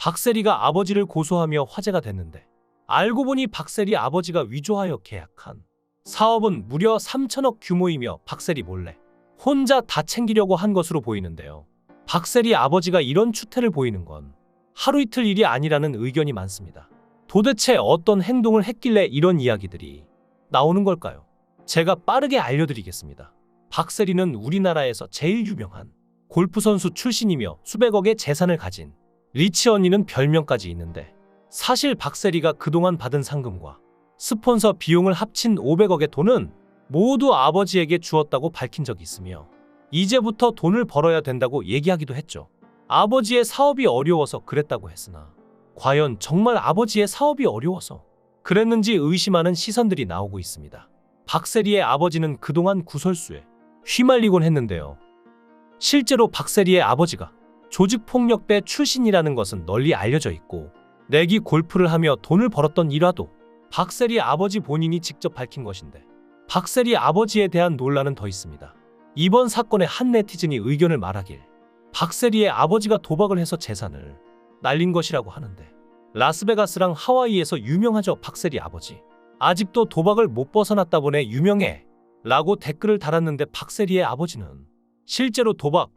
박세리가 아버지를 고소하며 화제가 됐는데 알고 보니 박세리 아버지가 위조하여 계약한 사업은 무려 3천억 규모이며 박세리 몰래 혼자 다 챙기려고 한 것으로 보이는데요. 박세리 아버지가 이런 추태를 보이는 건 하루 이틀 일이 아니라는 의견이 많습니다. 도대체 어떤 행동을 했길래 이런 이야기들이 나오는 걸까요? 제가 빠르게 알려드리겠습니다. 박세리는 우리나라에서 제일 유명한 골프 선수 출신이며 수백억의 재산을 가진 리치 언니는 별명까지 있는데, 사실 박세리가 그동안 받은 상금과 스폰서 비용을 합친 500억의 돈은 모두 아버지에게 주었다고 밝힌 적이 있으며 이제부터 돈을 벌어야 된다고 얘기하기도 했죠. 아버지의 사업이 어려워서 그랬다고 했으나 과연 정말 아버지의 사업이 어려워서 그랬는지 의심하는 시선들이 나오고 있습니다. 박세리의 아버지는 그동안 구설수에 휘말리곤 했는데요. 실제로 박세리의 아버지가 조직폭력배 출신이라는 것은 널리 알려져 있고, 내기 골프를 하며 돈을 벌었던 일화도 박세리 아버지 본인이 직접 밝힌 것인데, 박세리 아버지에 대한 논란은 더 있습니다. 이번 사건에 한 네티즌이 의견을 말하길 박세리의 아버지가 도박을 해서 재산을 날린 것이라고 하는데, 라스베가스랑 하와이에서 유명하죠. 박세리 아버지 아직도 도박을 못 벗어났다 보네 유명해 라고 댓글을 달았는데, 박세리의 아버지는 실제로 도박,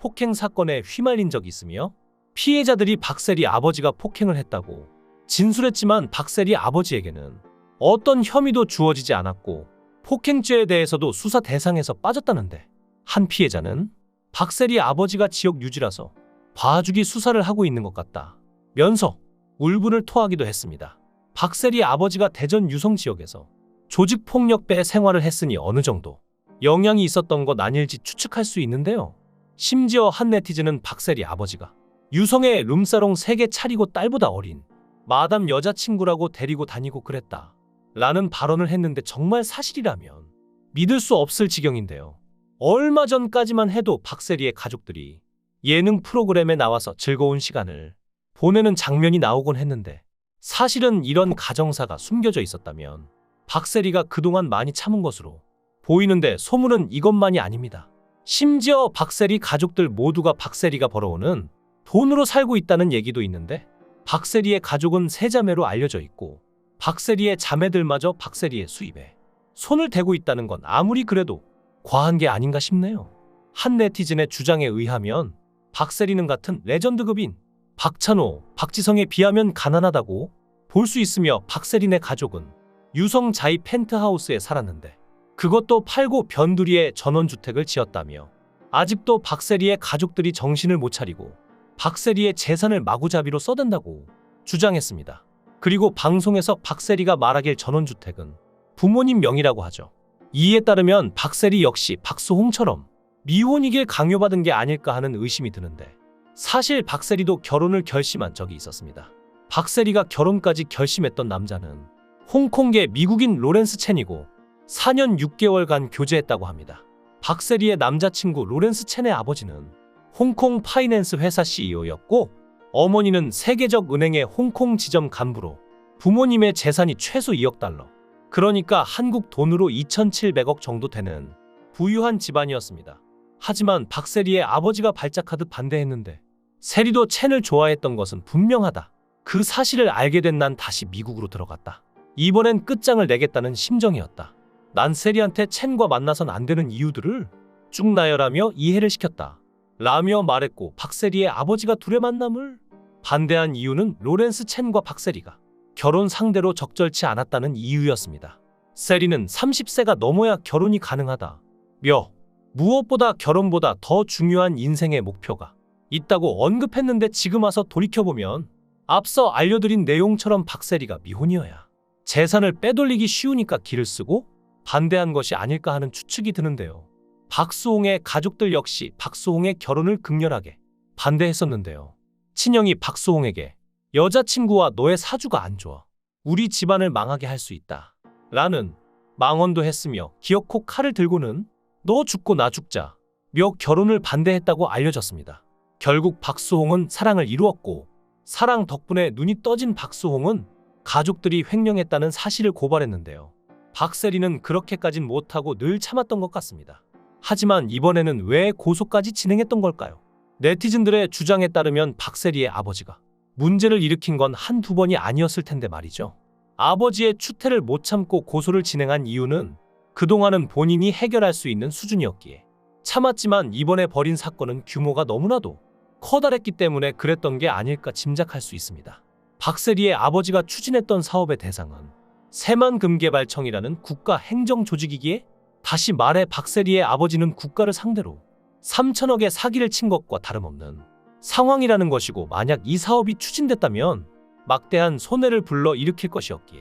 폭행 사건에 휘말린 적이 있으며 피해자들이 박세리 아버지가 폭행을 했다고 진술했지만 박세리 아버지에게는 어떤 혐의도 주어지지 않았고 폭행죄에 대해서도 수사 대상에서 빠졌다는데, 한 피해자는 박세리 아버지가 지역 유지라서 봐주기 수사를 하고 있는 것 같다면서 울분을 토하기도 했습니다. 박세리 아버지가 대전 유성 지역에서 조직폭력배 생활을 했으니 어느 정도 영향이 있었던 것 아닐지 추측할 수 있는데요. 심지어 한 네티즌은 박세리 아버지가 유성에 룸사롱 3개 차리고 딸보다 어린 마담 여자친구라고 데리고 다니고 그랬다 라는 발언을 했는데, 정말 사실이라면 믿을 수 없을 지경인데요. 얼마 전까지만 해도 박세리의 가족들이 예능 프로그램에 나와서 즐거운 시간을 보내는 장면이 나오곤 했는데, 사실은 이런 가정사가 숨겨져 있었다면 박세리가 그동안 많이 참은 것으로 보이는데, 소문은 이것만이 아닙니다. 심지어 박세리 가족들 모두가 박세리가 벌어오는 돈으로 살고 있다는 얘기도 있는데, 박세리의 가족은 세자매로 알려져 있고 박세리의 자매들마저 박세리의 수입에 손을 대고 있다는 건 아무리 그래도 과한 게 아닌가 싶네요. 한 네티즌의 주장에 의하면 박세리는 같은 레전드급인 박찬호, 박지성에 비하면 가난하다고 볼 수 있으며, 박세리네 가족은 유성 자이 펜트하우스에 살았는데 그것도 팔고 변두리에 전원주택을 지었다며, 아직도 박세리의 가족들이 정신을 못 차리고 박세리의 재산을 마구잡이로 써댄다고 주장했습니다. 그리고 방송에서 박세리가 말하길 전원주택은 부모님 명의라고 하죠. 이에 따르면 박세리 역시 박수홍처럼 미혼이길 강요받은 게 아닐까 하는 의심이 드는데, 사실 박세리도 결혼을 결심한 적이 있었습니다. 박세리가 결혼까지 결심했던 남자는 홍콩계 미국인 로렌스 첸이고 4년 6개월간 교제했다고 합니다. 박세리의 남자친구 로렌스 첸의 아버지는 홍콩 파이낸스 회사 CEO였고 어머니는 세계적 은행의 홍콩 지점 간부로 부모님의 재산이 최소 2억 달러, 그러니까 한국 돈으로 2,700억 정도 되는 부유한 집안이었습니다. 하지만 박세리의 아버지가 발작하듯 반대했는데, 세리도 첸을 좋아했던 것은 분명하다. 그 사실을 알게 된 난 다시 미국으로 들어갔다. 이번엔 끝장을 내겠다는 심정이었다. 난 세리한테 첸과 만나선 안 되는 이유들을 쭉 나열하며 이해를 시켰다 라며 말했고, 박세리의 아버지가 둘의 만남을 반대한 이유는 로렌스 첸과 박세리가 결혼 상대로 적절치 않았다는 이유였습니다. 세리는 30세가 넘어야 결혼이 가능하다며 무엇보다 결혼보다 더 중요한 인생의 목표가 있다고 언급했는데, 지금 와서 돌이켜보면 앞서 알려드린 내용처럼 박세리가 미혼이어야 재산을 빼돌리기 쉬우니까 길을 쓰고 반대한 것이 아닐까 하는 추측이 드는데요. 박수홍의 가족들 역시 박수홍의 결혼을 극렬하게 반대했었는데요. 친형이 박수홍에게 여자친구와 너의 사주가 안 좋아, 우리 집안을 망하게 할 수 있다 라는 망언도 했으며, 기어코 칼을 들고는 너 죽고 나 죽자 며 결혼을 반대했다고 알려졌습니다. 결국 박수홍은 사랑을 이루었고, 사랑 덕분에 눈이 떠진 박수홍은 가족들이 횡령했다는 사실을 고발했는데요. 박세리는 그렇게까진 못하고 늘 참았던 것 같습니다. 하지만 이번에는 왜 고소까지 진행했던 걸까요? 네티즌들의 주장에 따르면 박세리의 아버지가 문제를 일으킨 건 한두 번이 아니었을 텐데 말이죠. 아버지의 추태를 못 참고 고소를 진행한 이유는 그동안은 본인이 해결할 수 있는 수준이었기에 참았지만 이번에 벌인 사건은 규모가 너무나도 커다랬기 때문에 그랬던 게 아닐까 짐작할 수 있습니다. 박세리의 아버지가 추진했던 사업의 대상은 새만금개발청이라는 국가 행정조직이기에 다시 말해 박세리의 아버지는 국가를 상대로 3천억의 사기를 친 것과 다름없는 상황이라는 것이고, 만약 이 사업이 추진됐다면 막대한 손해를 불러일으킬 것이었기에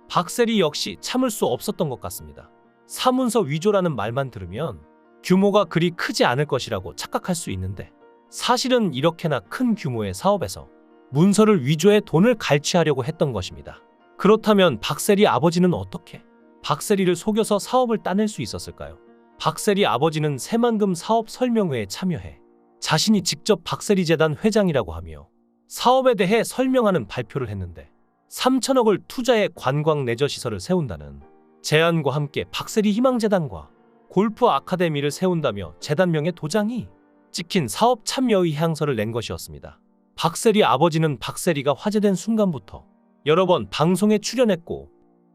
박세리 역시 참을 수 없었던 것 같습니다. 사문서 위조라는 말만 들으면 규모가 그리 크지 않을 것이라고 착각할 수 있는데, 사실은 이렇게나 큰 규모의 사업에서 문서를 위조해 돈을 갈취하려고 했던 것입니다. 그렇다면 박세리 아버지는 어떻게 박세리를 속여서 사업을 따낼 수 있었을까요? 박세리 아버지는 새만금 사업 설명회에 참여해 자신이 직접 박세리 재단 회장이라고 하며 사업에 대해 설명하는 발표를 했는데, 3천억을 투자해 관광 레저 시설을 세운다는 제안과 함께 박세리 희망재단과 골프 아카데미를 세운다며 재단명의 도장이 찍힌 사업 참여 의향서를 낸 것이었습니다. 박세리 아버지는 박세리가 화제된 순간부터 여러 번 방송에 출연했고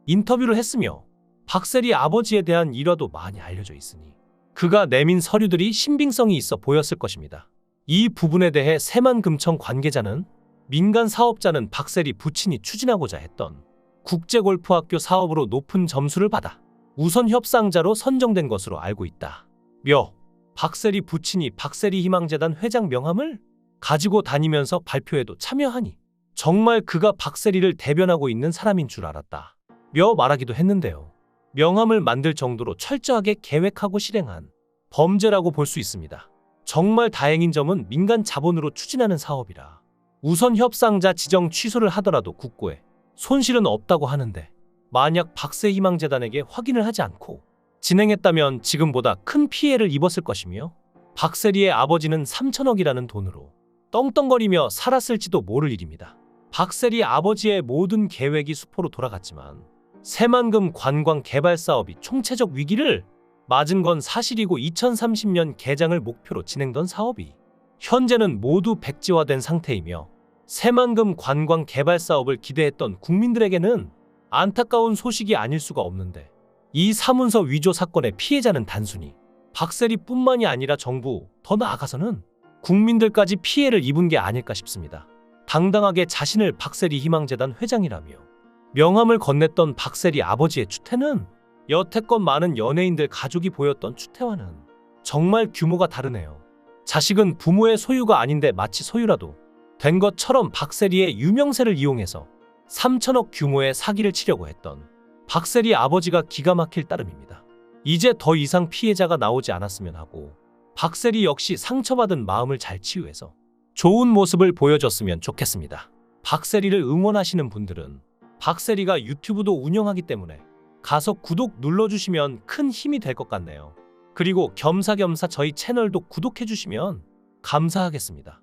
인터뷰를 했으며, 박세리 아버지에 대한 일화도 많이 알려져 있으니 그가 내민 서류들이 신빙성이 있어 보였을 것입니다. 이 부분에 대해 새만금청 관계자는 민간 사업자는 박세리 부친이 추진하고자 했던 국제골프학교 사업으로 높은 점수를 받아 우선 협상자로 선정된 것으로 알고 있다 며, 박세리 부친이 박세리 희망재단 회장 명함을 가지고 다니면서 발표에도 참여하니 정말 그가 박세리를 대변하고 있는 사람인 줄 알았다 며 말하기도 했는데요. 명함을 만들 정도로 철저하게 계획하고 실행한 범죄라고 볼 수 있습니다. 정말 다행인 점은 민간 자본으로 추진하는 사업이라 우선 협상자 지정 취소를 하더라도 국고에 손실은 없다고 하는데, 만약 박세희망재단에게 확인을 하지 않고 진행했다면 지금보다 큰 피해를 입었을 것이며, 박세리의 아버지는 3천억이라는 돈으로 떵떵거리며 살았을지도 모를 일입니다. 박세리 아버지의 모든 계획이 수포로 돌아갔지만 새만금 관광 개발 사업이 총체적 위기를 맞은 건 사실이고, 2030년 개장을 목표로 진행된 사업이 현재는 모두 백지화된 상태이며, 새만금 관광 개발 사업을 기대했던 국민들에게는 안타까운 소식이 아닐 수가 없는데, 이 사문서 위조 사건의 피해자는 단순히 박세리뿐만이 아니라 정부, 더 나아가서는 국민들까지 피해를 입은 게 아닐까 싶습니다. 당당하게 자신을 박세리 희망재단 회장이라며 명함을 건넸던 박세리 아버지의 추태는 여태껏 많은 연예인들 가족이 보였던 추태와는 정말 규모가 다르네요. 자식은 부모의 소유가 아닌데 마치 소유라도 된 것처럼 박세리의 유명세를 이용해서 3천억 규모의 사기를 치려고 했던 박세리 아버지가 기가 막힐 따름입니다. 이제 더 이상 피해자가 나오지 않았으면 하고, 박세리 역시 상처받은 마음을 잘 치유해서 좋은 모습을 보여줬으면 좋겠습니다. 박세리를 응원하시는 분들은 박세리가 유튜브도 운영하기 때문에 가서 구독 눌러주시면 큰 힘이 될 것 같네요. 그리고 겸사겸사 저희 채널도 구독해주시면 감사하겠습니다.